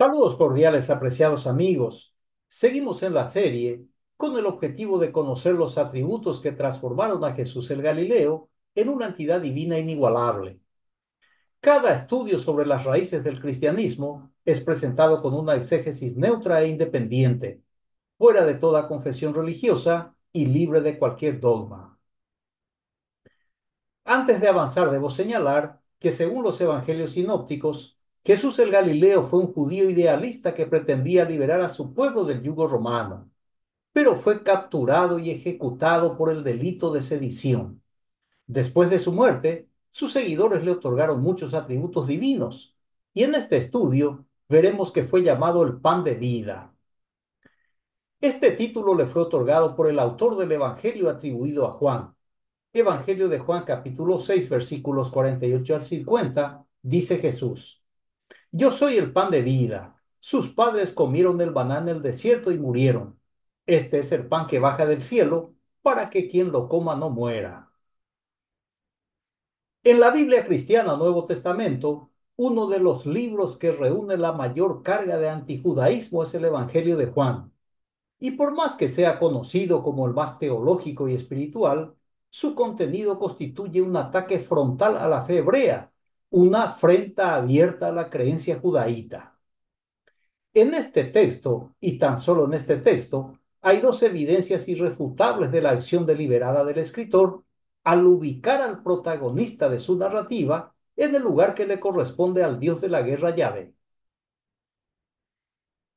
Saludos cordiales, apreciados amigos. Seguimos en la serie con el objetivo de conocer los atributos que transformaron a Jesús el Galileo en una entidad divina inigualable. Cada estudio sobre las raíces del cristianismo es presentado con una exégesis neutra e independiente, fuera de toda confesión religiosa y libre de cualquier dogma. Antes de avanzar, debo señalar que según los evangelios sinópticos, Jesús el Galileo fue un judío idealista que pretendía liberar a su pueblo del yugo romano, pero fue capturado y ejecutado por el delito de sedición. Después de su muerte, sus seguidores le otorgaron muchos atributos divinos, y en este estudio veremos que fue llamado el pan de vida. Este título le fue otorgado por el autor del evangelio atribuido a Juan. Evangelio de Juan capítulo 6 versículos 48 al 50, dice Jesús: Yo soy el pan de vida. Sus padres comieron el maná en el desierto y murieron. Este es el pan que baja del cielo, para que quien lo coma no muera. En la Biblia cristiana Nuevo Testamento, uno de los libros que reúne la mayor carga de antijudaísmo es el Evangelio de Juan. Y por más que sea conocido como el más teológico y espiritual, su contenido constituye un ataque frontal a la fe hebrea, una afrenta abierta a la creencia judaíta. En este texto, y tan solo en este texto, hay dos evidencias irrefutables de la acción deliberada del escritor al ubicar al protagonista de su narrativa en el lugar que le corresponde al Dios de la guerra Yahvé.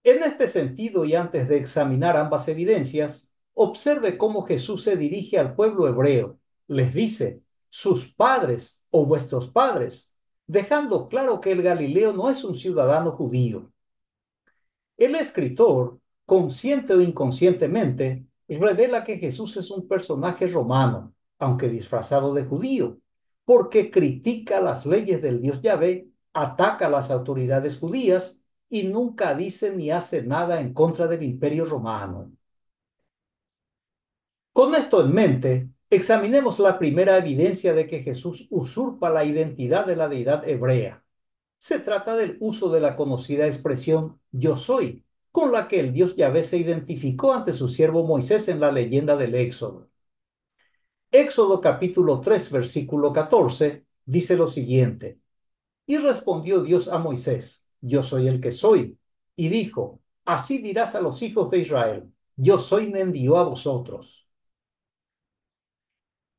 En este sentido, y antes de examinar ambas evidencias, observe cómo Jesús se dirige al pueblo hebreo. Les dice, sus padres o vuestros padres, dejando claro que el Galileo no es un ciudadano judío. El escritor, consciente o inconscientemente, revela que Jesús es un personaje romano, aunque disfrazado de judío, porque critica las leyes del Dios Yahvé, ataca a las autoridades judías y nunca dice ni hace nada en contra del Imperio Romano. Con esto en mente, examinemos la primera evidencia de que Jesús usurpa la identidad de la deidad hebrea. Se trata del uso de la conocida expresión yo soy, con la que el Dios Yahvé se identificó ante su siervo Moisés en la leyenda del Éxodo. Éxodo capítulo 3, versículo 14, dice lo siguiente: Y respondió Dios a Moisés, yo soy el que soy. Y dijo, así dirás a los hijos de Israel, yo soy me envió a vosotros.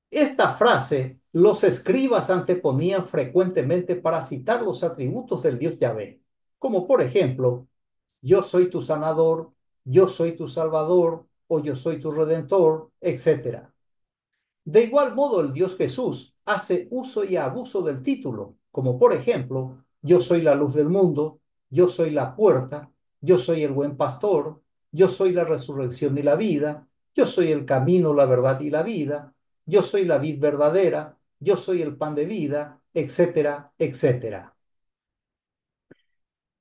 Esta frase los escribas anteponían frecuentemente para citar los atributos del Dios Yahvé, como por ejemplo, yo soy tu sanador, yo soy tu salvador o yo soy tu redentor, etc. De igual modo, el Dios Jesús hace uso y abuso del título, como por ejemplo, yo soy la luz del mundo, yo soy la puerta, yo soy el buen pastor, yo soy la resurrección y la vida, yo soy el camino, la verdad y la vida, yo soy la vid verdadera, yo soy el pan de vida, etcétera, etcétera.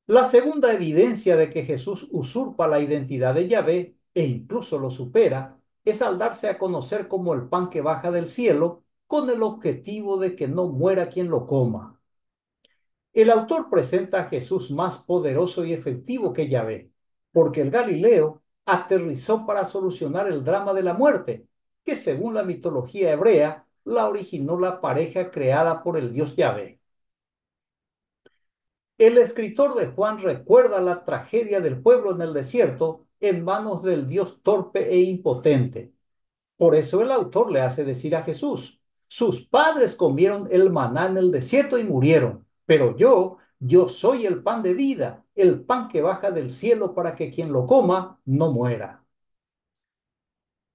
La segunda evidencia de que Jesús usurpa la identidad de Yahvé e incluso lo supera es al darse a conocer como el pan que baja del cielo con el objetivo de que no muera quien lo coma. El autor presenta a Jesús más poderoso y efectivo que Yahvé, porque el Galileo aterrizó para solucionar el drama de la muerte, que según la mitología hebrea la originó la pareja creada por el dios Yahvé. El escritor de Juan recuerda la tragedia del pueblo en el desierto en manos del Dios torpe e impotente. Por eso el autor le hace decir a Jesús, sus padres comieron el maná en el desierto y murieron, pero yo soy el pan de vida, el pan que baja del cielo para que quien lo coma no muera.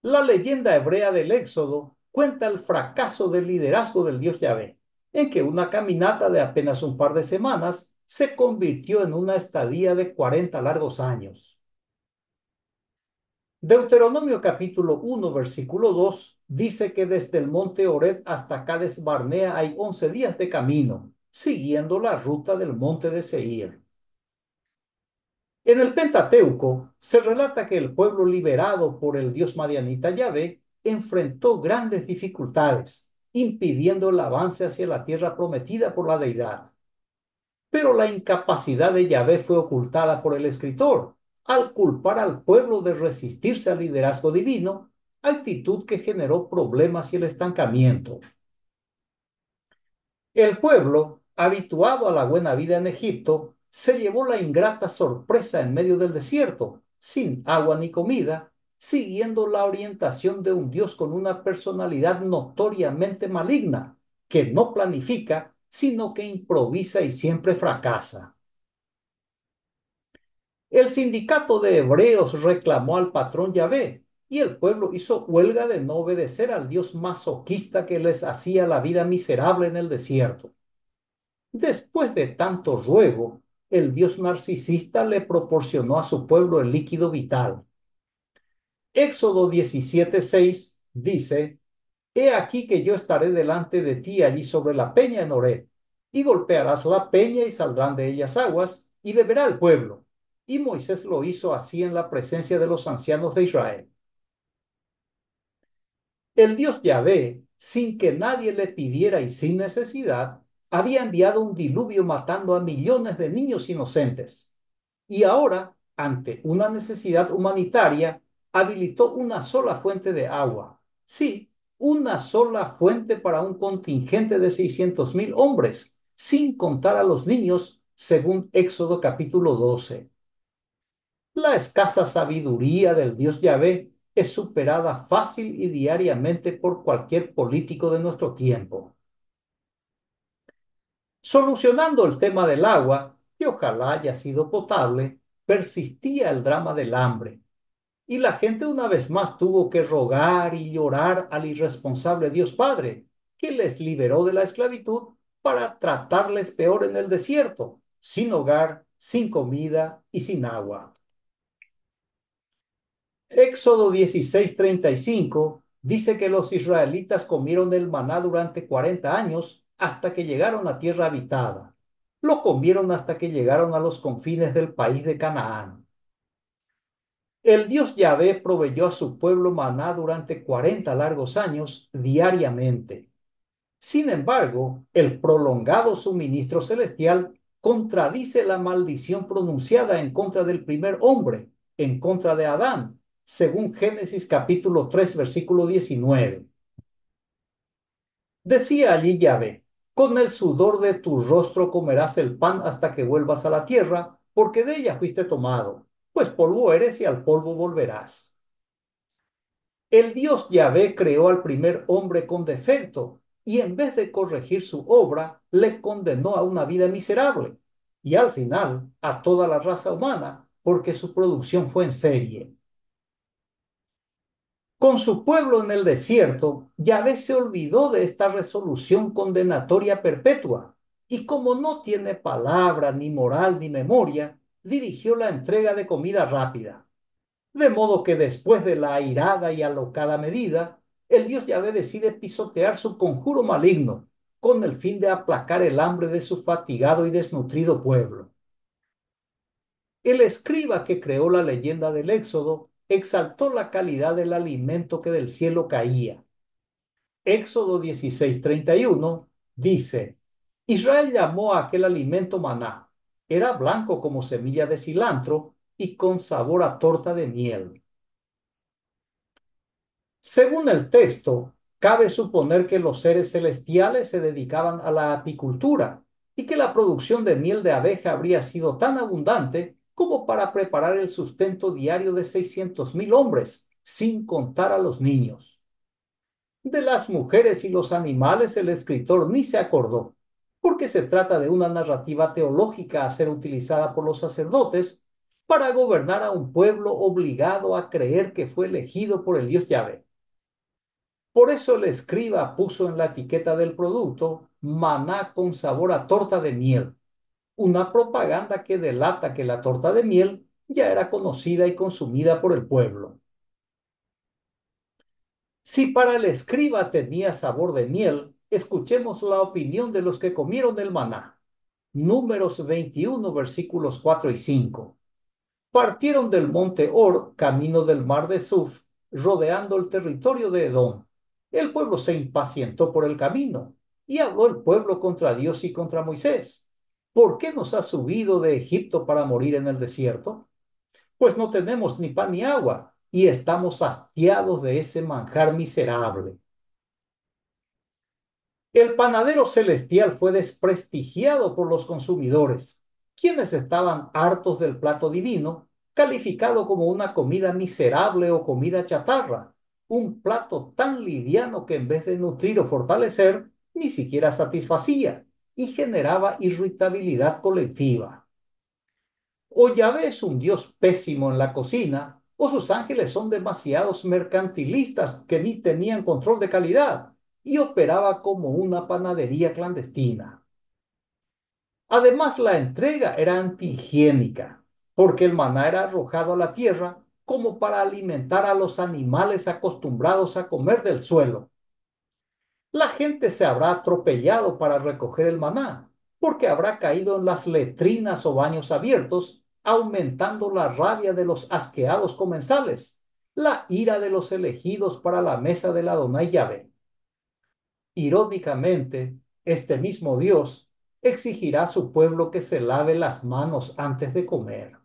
La leyenda hebrea del Éxodo cuenta el fracaso del liderazgo del dios Yahvé, en que una caminata de apenas un par de semanas se convirtió en una estadía de 40 largos años. Deuteronomio capítulo 1, versículo 2 dice que desde el monte Horeb hasta Cades Barnea hay 11 días de camino, siguiendo la ruta del monte de Seir. En el Pentateuco se relata que el pueblo liberado por el dios madianita Yahvé enfrentó grandes dificultades, impidiendo el avance hacia la tierra prometida por la deidad. Pero la incapacidad de Yahvé fue ocultada por el escritor, al culpar al pueblo de resistirse al liderazgo divino, actitud que generó problemas y el estancamiento. El pueblo, habituado a la buena vida en Egipto, se llevó la ingrata sorpresa en medio del desierto, sin agua ni comida, siguiendo la orientación de un Dios con una personalidad notoriamente maligna, que no planifica, sino que improvisa y siempre fracasa. El sindicato de hebreos reclamó al patrón Yahvé, y el pueblo hizo huelga de no obedecer al Dios masoquista que les hacía la vida miserable en el desierto. Después de tanto ruego, el Dios narcisista le proporcionó a su pueblo el líquido vital. Éxodo 17:6 dice: He aquí que yo estaré delante de ti allí sobre la peña en Horeb, y golpearás la peña y saldrán de ellas aguas, y beberá el pueblo. Y Moisés lo hizo así en la presencia de los ancianos de Israel. El Dios Yahvé, sin que nadie le pidiera y sin necesidad, había enviado un diluvio matando a millones de niños inocentes. Y ahora, ante una necesidad humanitaria, habilitó una sola fuente de agua. Sí, una sola fuente para un contingente de 600,000 hombres, sin contar a los niños, según Éxodo capítulo 12. La escasa sabiduría del Dios Yahvé es superada fácil y diariamente por cualquier político de nuestro tiempo. Solucionando el tema del agua, que ojalá haya sido potable, persistía el drama del hambre, y la gente una vez más tuvo que rogar y llorar al irresponsable Dios Padre, que les liberó de la esclavitud para tratarles peor en el desierto, sin hogar, sin comida y sin agua. Éxodo 16:35 dice que los israelitas comieron el maná durante 40 años hasta que llegaron a tierra habitada. Lo comieron hasta que llegaron a los confines del país de Canaán. El Dios Yahvé proveyó a su pueblo maná durante 40 largos años diariamente. Sin embargo, el prolongado suministro celestial contradice la maldición pronunciada en contra del primer hombre, en contra de Adán, según Génesis capítulo 3, versículo 19. Decía allí Yahvé: con el sudor de tu rostro comerás el pan hasta que vuelvas a la tierra, porque de ella fuiste tomado, pues polvo eres y al polvo volverás. El Dios Yahvé creó al primer hombre con defecto y en vez de corregir su obra, le condenó a una vida miserable y al final a toda la raza humana porque su producción fue en serie. Con su pueblo en el desierto, Yahvé se olvidó de esta resolución condenatoria perpetua y como no tiene palabra, ni moral, ni memoria, dirigió la entrega de comida rápida. De modo que después de la airada y alocada medida, el Dios Yahvé decide pisotear su conjuro maligno con el fin de aplacar el hambre de su fatigado y desnutrido pueblo. El escriba que creó la leyenda del Éxodo exaltó la calidad del alimento que del cielo caía. Éxodo 16:31 dice: Israel llamó a aquel alimento maná. Era blanco como semilla de cilantro y con sabor a torta de miel. Según el texto, cabe suponer que los seres celestiales se dedicaban a la apicultura y que la producción de miel de abeja habría sido tan abundante como para preparar el sustento diario de 600,000 hombres, sin contar a los niños. De las mujeres y los animales el escritor ni se acordó, porque se trata de una narrativa teológica a ser utilizada por los sacerdotes para gobernar a un pueblo obligado a creer que fue elegido por el Dios Yahvé. Por eso el escriba puso en la etiqueta del producto maná con sabor a torta de miel, una propaganda que delata que la torta de miel ya era conocida y consumida por el pueblo. Si para el escriba tenía sabor de miel, escuchemos la opinión de los que comieron el maná. Números 21, versículos 4 y 5. Partieron del monte Hor, camino del mar de Suf, rodeando el territorio de Edom. El pueblo se impacientó por el camino, y habló el pueblo contra Dios y contra Moisés. ¿Por qué nos has subido de Egipto para morir en el desierto? Pues no tenemos ni pan ni agua y estamos hastiados de ese manjar miserable. El panadero celestial fue desprestigiado por los consumidores, quienes estaban hartos del plato divino, calificado como una comida miserable o comida chatarra, un plato tan liviano que en vez de nutrir o fortalecer, ni siquiera satisfacía y generaba irritabilidad colectiva. O Yahvé es un Dios pésimo en la cocina, o sus ángeles son demasiados mercantilistas que ni tenían control de calidad y operaba como una panadería clandestina. Además, la entrega era antihigiénica, porque el maná era arrojado a la tierra como para alimentar a los animales acostumbrados a comer del suelo. La gente se habrá atropellado para recoger el maná, porque habrá caído en las letrinas o baños abiertos, aumentando la rabia de los asqueados comensales, la ira de los elegidos para la mesa del Adonai Yahvé. Irónicamente, este mismo Dios exigirá a su pueblo que se lave las manos antes de comer.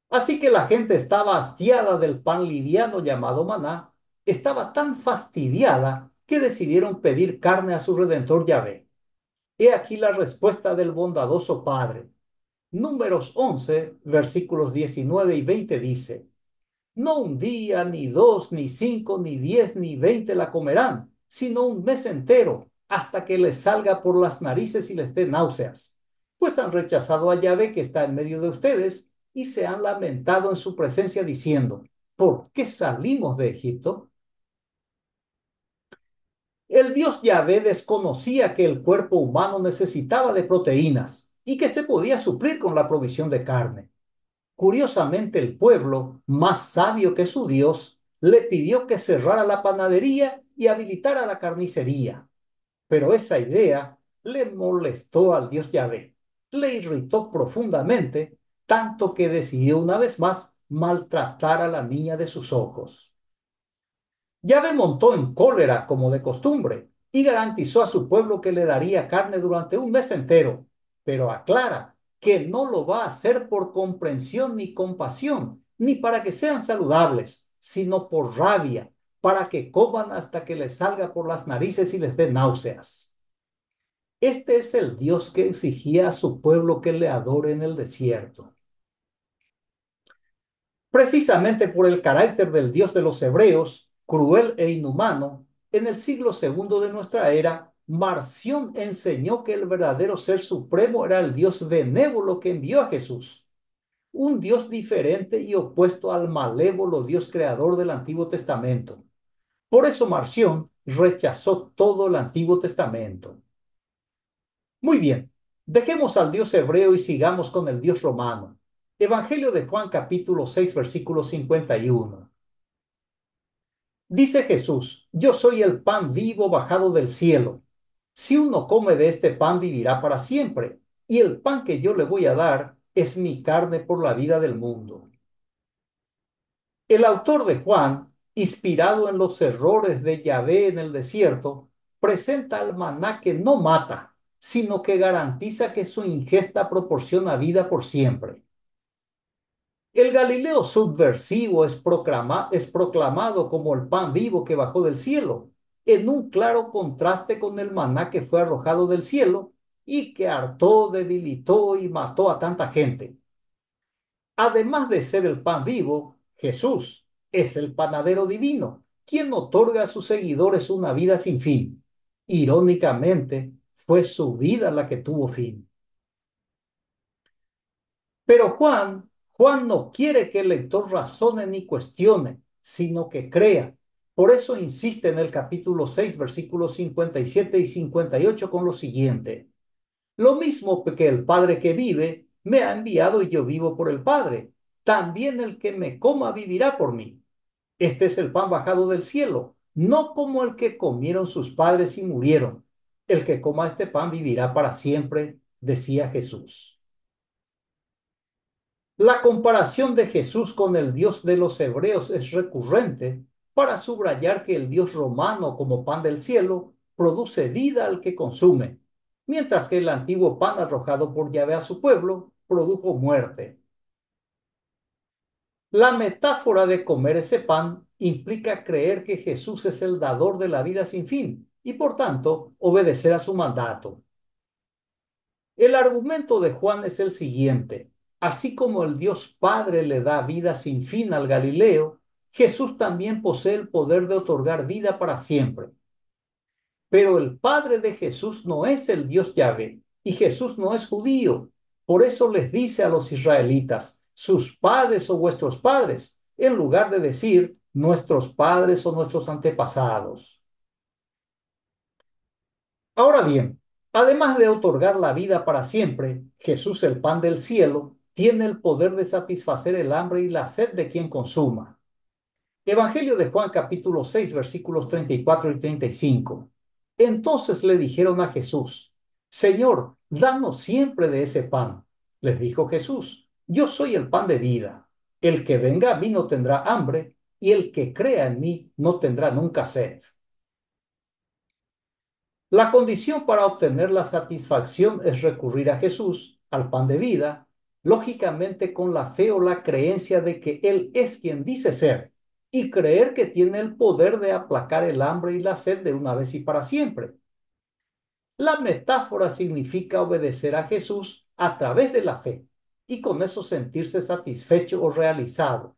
Así que la gente estaba hastiada del pan liviano llamado maná, estaba tan fastidiada que decidieron pedir carne a su redentor Yahvé. He aquí la respuesta del bondadoso Padre. Números 11, versículos 19 y 20 dice: No un día, ni dos, ni cinco, ni 10, ni 20 la comerán, sino un mes entero, hasta que les salga por las narices y les dé náuseas. Pues han rechazado a Yahvé que está en medio de ustedes y se han lamentado en su presencia diciendo: ¿Por qué salimos de Egipto? El Dios Yahvé desconocía que el cuerpo humano necesitaba de proteínas y que se podía suplir con la provisión de carne. Curiosamente, el pueblo, más sabio que su Dios, le pidió que cerrara la panadería y habilitara la carnicería. Pero esa idea le molestó al Dios Yahvé, le irritó profundamente, tanto que decidió una vez más maltratar a la niña de sus ojos. Yahvé montó en cólera como de costumbre y garantizó a su pueblo que le daría carne durante un mes entero, pero aclara que no lo va a hacer por comprensión ni compasión, ni para que sean saludables, sino por rabia, para que coman hasta que les salga por las narices y les dé náuseas. Este es el Dios que exigía a su pueblo que le adore en el desierto. Precisamente por el carácter del Dios de los hebreos, cruel e inhumano, en el siglo segundo de nuestra era, Marción enseñó que el verdadero ser supremo era el Dios benévolo que envió a Jesús, un Dios diferente y opuesto al malévolo Dios creador del Antiguo Testamento. Por eso Marción rechazó todo el Antiguo Testamento. Muy bien, dejemos al Dios hebreo y sigamos con el Dios romano. Evangelio de Juan capítulo 6 versículo 51. Dice Jesús: Yo soy el pan vivo bajado del cielo. Si uno come de este pan vivirá para siempre, y el pan que yo le voy a dar es mi carne por la vida del mundo. El autor de Juan, inspirado en los errores de Yahvé en el desierto, presenta al maná que no mata, sino que garantiza que su ingesta proporciona vida por siempre. El Galileo subversivo es proclamado como el pan vivo que bajó del cielo, en un claro contraste con el maná que fue arrojado del cielo y que hartó, debilitó y mató a tanta gente. Además de ser el pan vivo, Jesús es el panadero divino, quien otorga a sus seguidores una vida sin fin. Irónicamente, fue su vida la que tuvo fin. Pero Juan no quiere que el lector razone ni cuestione, sino que crea. Por eso insiste en el capítulo 6, versículos 57 y 58 con lo siguiente: Lo mismo que el Padre que vive, me ha enviado y yo vivo por el Padre. También el que me coma vivirá por mí. Este es el pan bajado del cielo, no como el que comieron sus padres y murieron. El que coma este pan vivirá para siempre, decía Jesús. La comparación de Jesús con el Dios de los hebreos es recurrente para subrayar que el Dios romano como pan del cielo produce vida al que consume, mientras que el antiguo pan arrojado por Yahvé a su pueblo produjo muerte. La metáfora de comer ese pan implica creer que Jesús es el dador de la vida sin fin y, por tanto, obedecer a su mandato. El argumento de Juan es el siguiente: así como el Dios Padre le da vida sin fin al Galileo, Jesús también posee el poder de otorgar vida para siempre. Pero el Padre de Jesús no es el Dios Yahvé, y Jesús no es judío. Por eso les dice a los israelitas, sus padres o vuestros padres, en lugar de decir nuestros padres o nuestros antepasados. Ahora bien, además de otorgar la vida para siempre, Jesús, el pan del cielo, tiene el poder de satisfacer el hambre y la sed de quien consuma. Evangelio de Juan capítulo 6 versículos 34 y 35. Entonces le dijeron a Jesús: Señor, danos siempre de ese pan. Les dijo Jesús: Yo soy el pan de vida. El que venga a mí no tendrá hambre, y el que crea en mí no tendrá nunca sed. La condición para obtener la satisfacción es recurrir a Jesús, al pan de vida, lógicamente con la fe o la creencia de que Él es quien dice ser, y creer que tiene el poder de aplacar el hambre y la sed de una vez y para siempre. La metáfora significa obedecer a Jesús a través de la fe, y con eso sentirse satisfecho o realizado.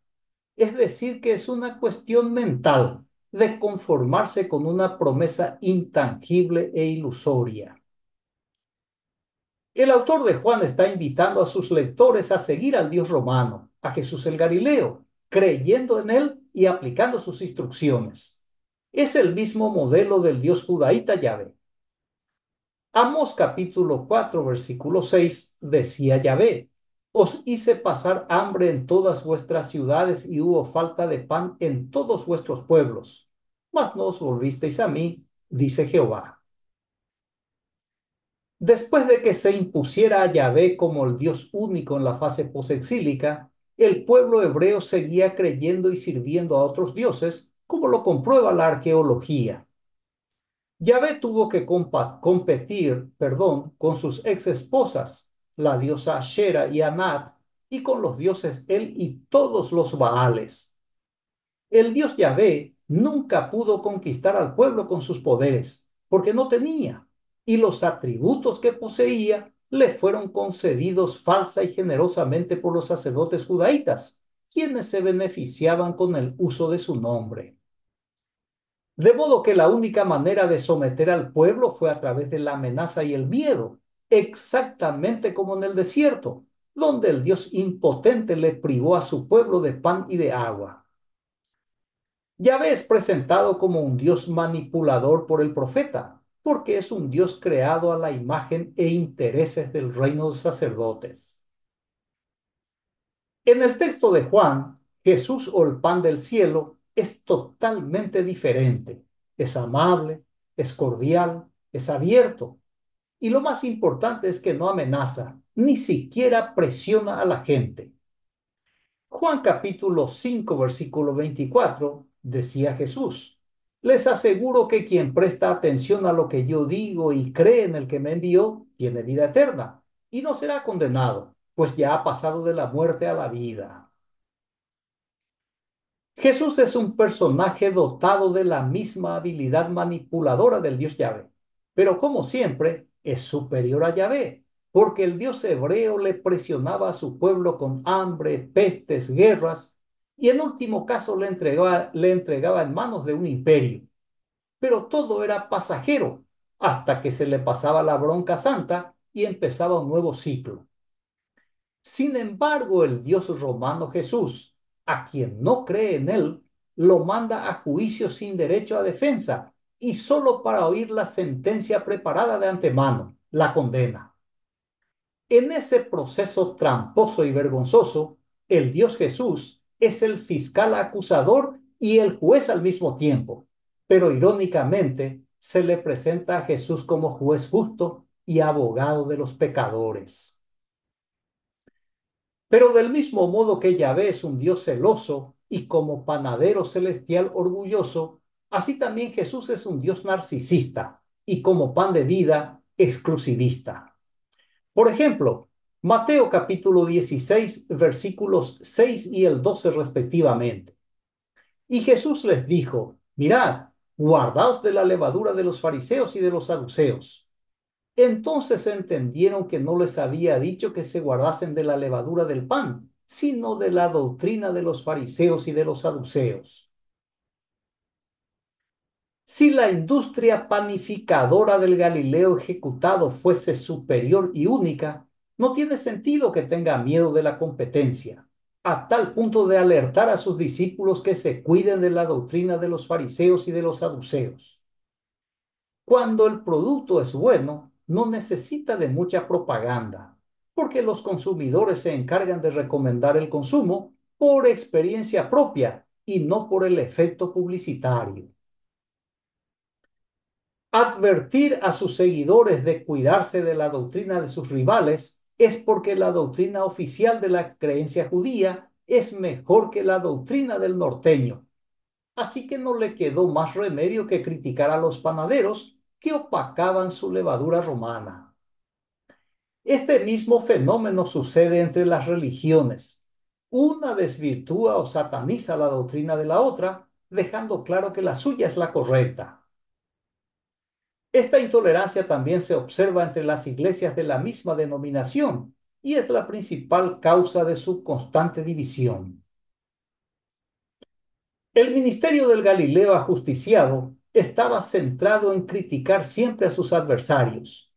Es decir, que es una cuestión mental de conformarse con una promesa intangible e ilusoria. El autor de Juan está invitando a sus lectores a seguir al Dios romano, a Jesús el Galileo, creyendo en él y aplicando sus instrucciones. Es el mismo modelo del Dios judaíta Yahvé. Amós capítulo 4, versículo 6 decía Yahvé: Os hice pasar hambre en todas vuestras ciudades y hubo falta de pan en todos vuestros pueblos, mas no os volvisteis a mí, dice Jehová. Después de que se impusiera a Yahvé como el Dios único en la fase posexílica, el pueblo hebreo seguía creyendo y sirviendo a otros dioses, como lo comprueba la arqueología. Yahvé tuvo que competir, con sus ex esposas, la diosa Ashera y Anat, y con los dioses El y todos los Baales. El dios Yahvé nunca pudo conquistar al pueblo con sus poderes, porque no tenía, y los atributos que poseía le fueron concedidos falsa y generosamente por los sacerdotes judaítas, quienes se beneficiaban con el uso de su nombre. De modo que la única manera de someter al pueblo fue a través de la amenaza y el miedo, exactamente como en el desierto, donde el Dios impotente le privó a su pueblo de pan y de agua. Yahvé es presentado como un Dios manipulador por el profeta, porque es un Dios creado a la imagen e intereses del reino de sacerdotes. En el texto de Juan, Jesús o el pan del cielo es totalmente diferente. Es amable, es cordial, es abierto. Y lo más importante es que no amenaza, ni siquiera presiona a la gente. Juan capítulo 5, versículo 24, decía Jesús: Les aseguro que quien presta atención a lo que yo digo y cree en el que me envió, tiene vida eterna, y no será condenado, pues ya ha pasado de la muerte a la vida. Jesús es un personaje dotado de la misma habilidad manipuladora del Dios Yahvé, pero como siempre es superior a Yahvé, porque el Dios hebreo le presionaba a su pueblo con hambre, pestes, guerras, y en último caso le entregaba en manos de un imperio. Pero todo era pasajero, hasta que se le pasaba la bronca santa y empezaba un nuevo ciclo. Sin embargo, el Dios romano Jesús, a quien no cree en él, lo manda a juicio sin derecho a defensa y solo para oír la sentencia preparada de antemano, la condena. En ese proceso tramposo y vergonzoso, el Dios Jesús es el fiscal acusador y el juez al mismo tiempo, pero irónicamente se le presenta a Jesús como juez justo y abogado de los pecadores. Pero del mismo modo que Yahvé es un Dios celoso y como panadero celestial orgulloso, así también Jesús es un Dios narcisista y como pan de vida exclusivista. Por ejemplo, Mateo capítulo 16, versículos 6 y el 12 respectivamente. Y Jesús les dijo, mirad, guardaos de la levadura de los fariseos y de los saduceos. Entonces entendieron que no les había dicho que se guardasen de la levadura del pan, sino de la doctrina de los fariseos y de los saduceos. Si la industria panificadora del Galileo ejecutado fuese superior y única, no tiene sentido que tenga miedo de la competencia, a tal punto de alertar a sus discípulos que se cuiden de la doctrina de los fariseos y de los saduceos. Cuando el producto es bueno, no necesita de mucha propaganda, porque los consumidores se encargan de recomendar el consumo por experiencia propia y no por el efecto publicitario. Advertir a sus seguidores de cuidarse de la doctrina de sus rivales es porque la doctrina oficial de la creencia judía es mejor que la doctrina del norteño. Así que no le quedó más remedio que criticar a los panaderos que opacaban su levadura romana. Este mismo fenómeno sucede entre las religiones. Una desvirtúa o sataniza la doctrina de la otra, dejando claro que la suya es la correcta. Esta intolerancia también se observa entre las iglesias de la misma denominación y es la principal causa de su constante división. El ministerio del Galileo ajusticiado estaba centrado en criticar siempre a sus adversarios.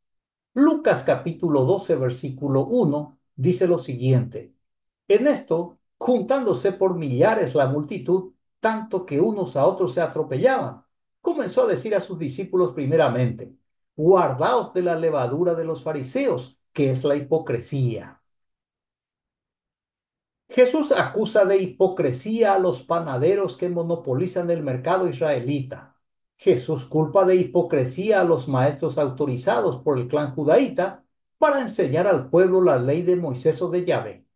Lucas capítulo 12, versículo 1 dice lo siguiente: en esto, juntándose por millares la multitud, tanto que unos a otros se atropellaban, comenzó a decir a sus discípulos primeramente, guardaos de la levadura de los fariseos, que es la hipocresía. Jesús acusa de hipocresía a los panaderos que monopolizan el mercado israelita. Jesús culpa de hipocresía a los maestros autorizados por el clan judaíta para enseñar al pueblo la ley de Moisés o de Yahvé.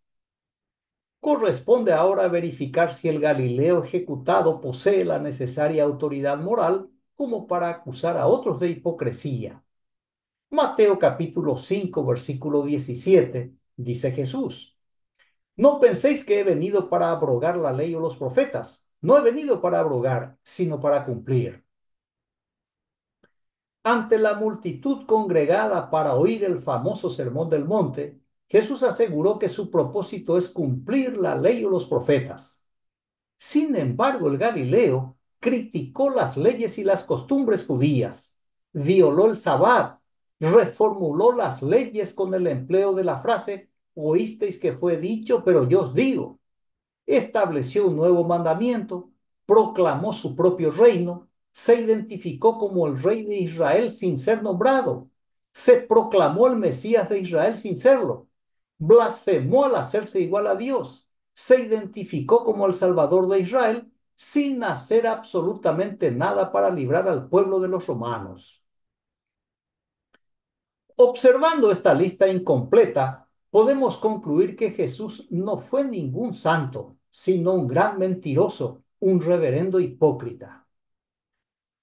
Corresponde ahora verificar si el Galileo ejecutado posee la necesaria autoridad moral como para acusar a otros de hipocresía. Mateo capítulo 5, versículo 17, dice Jesús: no penséis que he venido para abrogar la ley o los profetas. No he venido para abrogar, sino para cumplir. Ante la multitud congregada para oír el famoso Sermón del Monte, Jesús aseguró que su propósito es cumplir la ley o los profetas. Sin embargo, el Galileo criticó las leyes y las costumbres judías, violó el sabbat, reformuló las leyes con el empleo de la frase, oísteis que fue dicho, pero yo os digo. Estableció un nuevo mandamiento, proclamó su propio reino, se identificó como el rey de Israel sin ser nombrado, se proclamó el Mesías de Israel sin serlo, blasfemó al hacerse igual a Dios, se identificó como el Salvador de Israel sin hacer absolutamente nada para librar al pueblo de los romanos. Observando esta lista incompleta, podemos concluir que Jesús no fue ningún santo, sino un gran mentiroso, un reverendo hipócrita.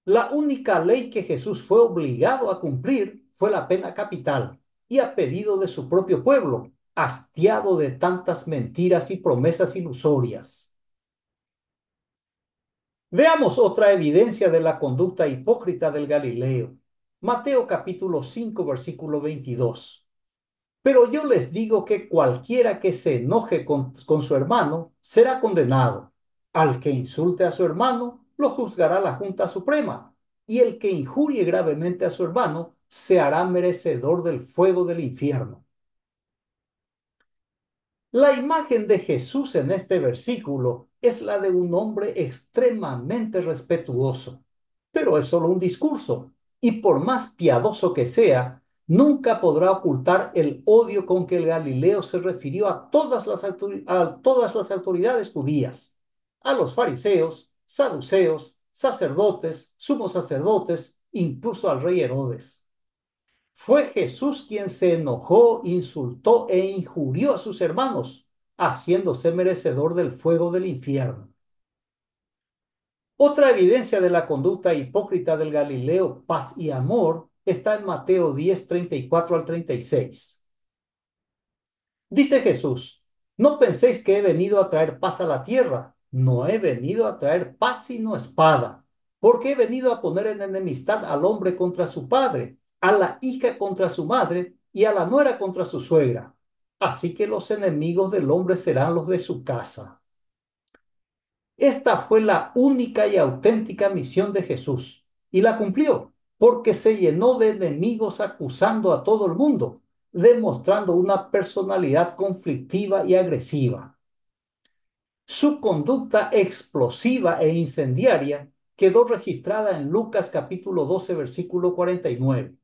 La única ley que Jesús fue obligado a cumplir fue la pena capital, y a pedido de su propio pueblo, hastiado de tantas mentiras y promesas ilusorias. Veamos otra evidencia de la conducta hipócrita del Galileo. Mateo capítulo 5, versículo 22. Pero yo les digo que cualquiera que se enoje con su hermano será condenado. Al que insulte a su hermano, lo juzgará la Junta Suprema. Y el que injurie gravemente a su hermano se hará merecedor del fuego del infierno. La imagen de Jesús en este versículo es la de un hombre extremadamente respetuoso, pero es solo un discurso, y por más piadoso que sea, nunca podrá ocultar el odio con que el Galileo se refirió a todas las autoridades judías, a los fariseos, saduceos, sacerdotes, sumos sacerdotes, incluso al rey Herodes. Fue Jesús quien se enojó, insultó e injurió a sus hermanos, haciéndose merecedor del fuego del infierno. Otra evidencia de la conducta hipócrita del Galileo, paz y amor, está en Mateo 10:34 al 36. Dice Jesús, no penséis que he venido a traer paz a la tierra. No he venido a traer paz sino espada, porque he venido a poner en enemistad al hombre contra su padre, a la hija contra su madre y a la nuera contra su suegra. Así que los enemigos del hombre serán los de su casa. Esta fue la única y auténtica misión de Jesús y la cumplió porque se llenó de enemigos acusando a todo el mundo, demostrando una personalidad conflictiva y agresiva. Su conducta explosiva e incendiaria quedó registrada en Lucas capítulo 12, versículo 49.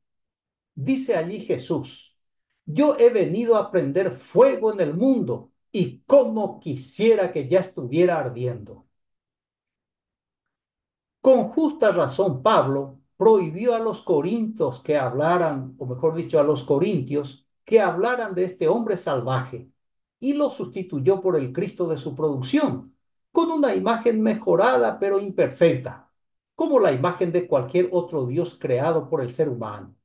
Dice allí Jesús, yo he venido a prender fuego en el mundo y cómo quisiera que ya estuviera ardiendo. Con justa razón, Pablo prohibió a los corintios que hablaran, o mejor dicho, a los corintios que hablaran de este hombre salvaje y lo sustituyó por el Cristo de su producción, con una imagen mejorada pero imperfecta, como la imagen de cualquier otro Dios creado por el ser humano.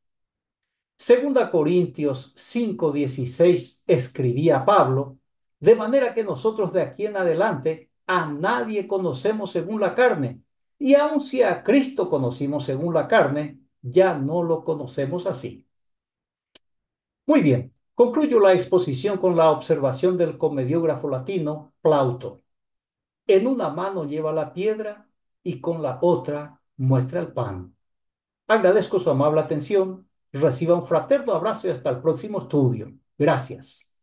Segunda Corintios 5:16 escribía Pablo, de manera que nosotros de aquí en adelante a nadie conocemos según la carne, y aun si a Cristo conocimos según la carne, ya no lo conocemos así. Muy bien, concluyo la exposición con la observación del comediógrafo latino Plauto. En una mano lleva la piedra y con la otra muestra el pan. Agradezco su amable atención. Reciba un fraterno abrazo y hasta el próximo estudio. Gracias.